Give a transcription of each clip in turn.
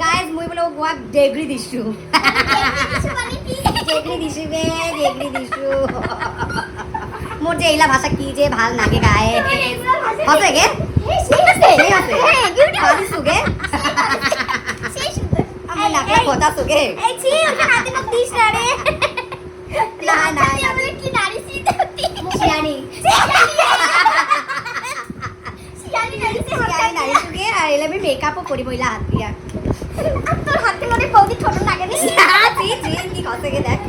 guys মই বোলে গোৱাক ডেগ্ৰী দিছো ডেগ্ৰী দিছো বে ডেগ্ৰী দিছো মোৰ যে এইলা ভাষা কি যে ভাল নাগে গায়ে সঁচাকে সেই আছে ভাবিছোগে আমি নাকে কথা চুগে এই ছি ওটা হাতে না দিস না রে নাই নাই আমরা কি নারী সিদ্ধি শিয়ানি শিয়ানি নারী সে শিয়ানি নারী চুগে আর এলে আমি মেকআপও করি বইলা হাত দিয়া তোর হাতে মনে বৌদি ছোট লাগে নি জি জি কি কসেগে দেখ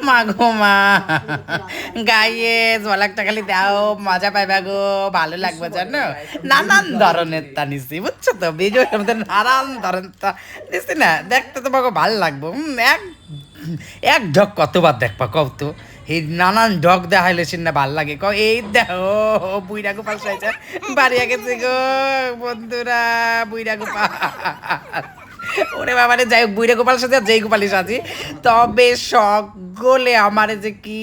মাগো মা গাইয়ে জলাকটা খালি দাও মজা পাইবা গো ভালো লাগবে জানো নানান ধরনের তা নিছি বুঝছো তো ভিডিওর মধ্যে নানান ধরনের তা নিছি না দেখতে তোমাকে ভালো লাগবে এক এক ঢক কতবার দেখবা কত এই নানান ঢক দেখাইলে না ভাল লাগে ক এই দেখো বুইরা গোপাল সাইছে বাড়িয়া গেছে গো বন্ধুরা বুইরা গোপাল ওরে বাবারে যাই হোক বুইরা গোপাল সাথে যেই গোপালই সাজি তবে সকলে আমার যে কি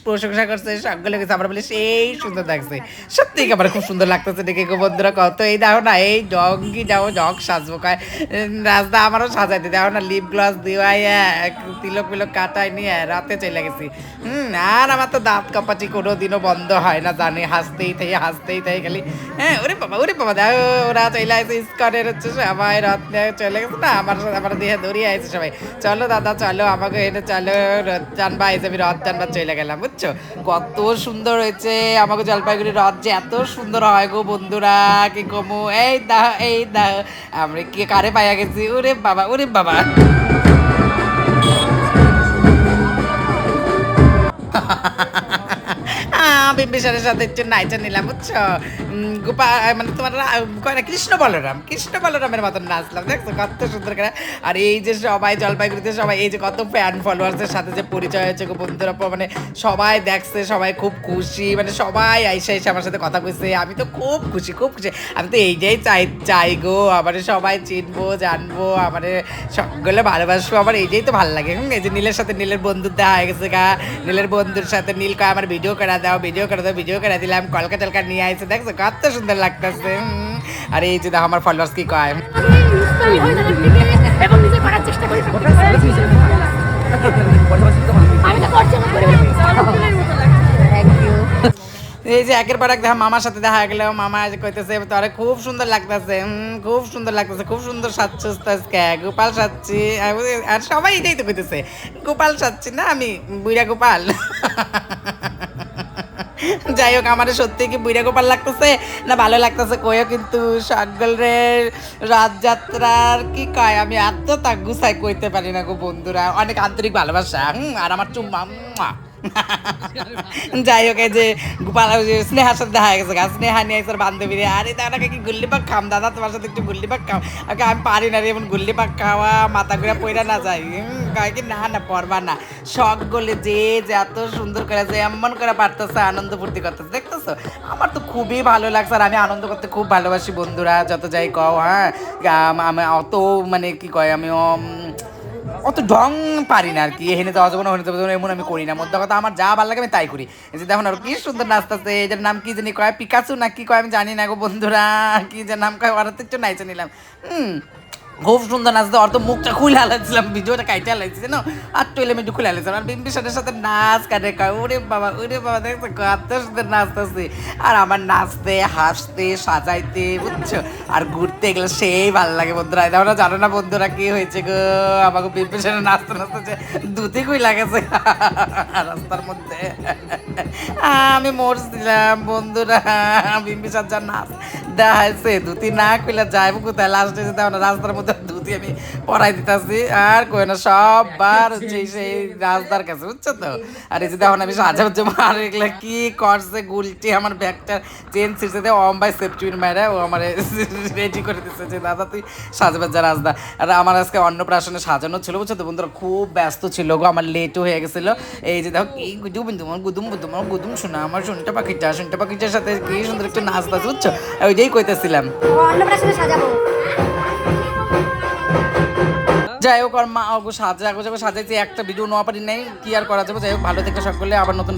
প্রশংসা করছে সকলে গেছে আমার বলে সেই সুন্দর লাগছে সত্যি আমার খুব সুন্দর লাগতেছে দেখে গো বন্ধুরা কত এই দেখো না এই ডঙ্গি যাও ডগ সাজবো কয় রাস্তা আমারও সাজাইতে দেখো না লিপ গ্লাস দিওয়াই তিলক মিলক কাটাই নিয়ে রাতে চলে গেছি আর আমার তো দাঁত কাপাটি কোনো দিনও বন্ধ হয় না জানি হাসতেই থাই খালি হ্যাঁ ওরে বাবা দেখো ওরা চলে আসে ইস্কনের হচ্ছে সবাই রাত চলে গেছে না আমার দিয়ে দৌড়িয়ে আসছে সবাই চলো দাদা চলো আমাকে এনে চলো রথ টানবা এসে আমি রথ টানবা চলে গেলাম বুঝছো কত সুন্দর হয়েছে আমাকে জলপাইগুড়ি রথ যে এত সুন্দর হয় গো বন্ধুরা কি কমু এই দাও আমরা কি কারে পাইয়া গেছি ওরে বাবা বিম্বিসারের সাথে একটু নাইচা নিলাম বুঝছো গোপাল মানে তোমার কয় না কৃষ্ণ বলরামের মতন নাচলাম দেখছো কত সুন্দর করে আর এই যে সবাই জলপাইগুড়িতে সবাই এই যে কত ফ্যান ফলোয়ার্সের সাথে যে পরিচয় হয়েছে গো বন্ধুরা মানে সবাই দেখছে সবাই খুব খুশি মানে সবাই আইসা আমার সাথে কথা কইছে আমি তো খুব খুশি আমি তো এইটাই চাই গো আমার সবাই চিনবো জানবো আমার সকলে ভালোবাসবো আমার এইটাই তো ভালো লাগে এই যে নীলের সাথে নীলের বন্ধুর দেখা হয়ে গেছে গা নীলের বন্ধুর সাথে নীল কয় আমার ভিডিও করে দিলাম কলকা নিয়ে আইছে দেখছো কত সুন্দর লাগতেছে আর এই যে দেখো আমার ফলোয়ার্স কি কয় এই যে একের পর এক দেখা মামার সাথে দেখা গেল মামা কইতেছে তোরে খুব সুন্দর লাগতেছে খুব সুন্দর সাজছিস আজকে গোপাল সাজছি আর সবাই এটাই তো কইতেছে গোপাল সাজছি না আমি বুইরা গোপাল যাই হোক আমার সত্যি কি বুইরা গোপাল লাগতেছে না ভালো লাগতেছে কইও কিন্তু সকলের রাতযাত্রার কি কয় আমি এত তা গুছাই কইতে পারি না গো বন্ধুরা অনেক আন্তরিক ভালোবাসা আর আমার চুম্মা যাই হোক এই যে গোপাল স্নেহার সাথে দেখা গেছে স্নেহা নিয়ে এসে বান্ধবী রে আরে দাদাকে কি গুল্লি পাক খাম দাদা তোমার সাথে একটু গুল্লি পাক খাও ওকে আমি পারি না রে এমন গুল্লি পাক খাওয়া মাথা ঘুরা পইরা না যায় কয় কি না পড়বা না শখ গলে যে এত সুন্দর করে যে এমন করে পারতেছে আনন্দ ফুর্তি করতেছে দেখতেছো আমার তো খুবই ভালো লাগছে আর আমি আনন্দ করতে খুব ভালোবাসি বন্ধুরা যত যাই কও হ্যাঁ আমি অত মানে কি কয় আমি অত ঢং পারি না আর কি এখানে যাওয়া যাবো না ওখানে যাবো এমন আমি করি না মধ্যে কথা আমার যা ভালো লাগে আমি তাই করি এই যে দেখুন আর কি সুন্দর নাচতেছে এটার নাম কি জানি কয় পিকাচু না কি কয় আমি জানি না গো বন্ধুরা কি যে নাম কয় ওরা তো একটু নাইচে নিলাম খুব সুন্দর নাচতে ওর তো মুখটা খুলে হালাইছিলাম ভিডিওটা কাইটে হালাইছি না আর টুইলে মিটু খুলে হালাইছিলাম আর বিম্বিসারের সাথে নাচ কাটে কয় ওরে বাবা দেখছো কত সুন্দর নাচতেছে আর আমার নাচতে হাসতে সাজাইতে বুঝছো আর ঘুরতে গেলে সেই ভালো লাগে বন্ধুরা এটা জানো না বন্ধুরা কি হয়েছে গো আমাকে বিম্বিসারের নাচতে দুধে খুই লাগেছে রাস্তার মধ্যে আমি মরছিলাম বন্ধুরা বিম্বিসার যা নাচ দেখাইছে দুটি না খুলে যাইব কোথায় লাস্টে যেতে না রাস্তার মধ্যে দুটি আমি পড়াই দিতেছি আর কই না সববার হচ্ছে সেই রাস্তার কাছে বুঝছো তো আর এই যে দেখুন আমি সাজা মার এগুলো কি করছে গুলটি আমার ব্যাগটা চেন ছিঁড়ছে দিয়ে অম্বাই সেফটির মায়েরা ও আমার রেডি করে দিচ্ছে যে দাদা তুই সাজবার যা রাস্তা আর আমার আজকে অন্নপ্রাশনে সাজানো ছিল বুঝছো তো বন্ধুরা খুব ব্যস্ত ছিল গো আমার লেটও হয়ে গেছিল এই যে দেখো কি গুদুম শোনা আমার শুনটা পাখিটার সাথে কি সুন্দর একটু নাচতা বুঝছো ওইটাই কইতেছিলাম অন্নপ্রাশনে সাজাবো যাই হোক আর মা সাজাইছি একটা ভিডিও নেওয়া পারি নাই কি আর করা যাবে যাই হোক ভালো থেকে সকলে আবার নতুন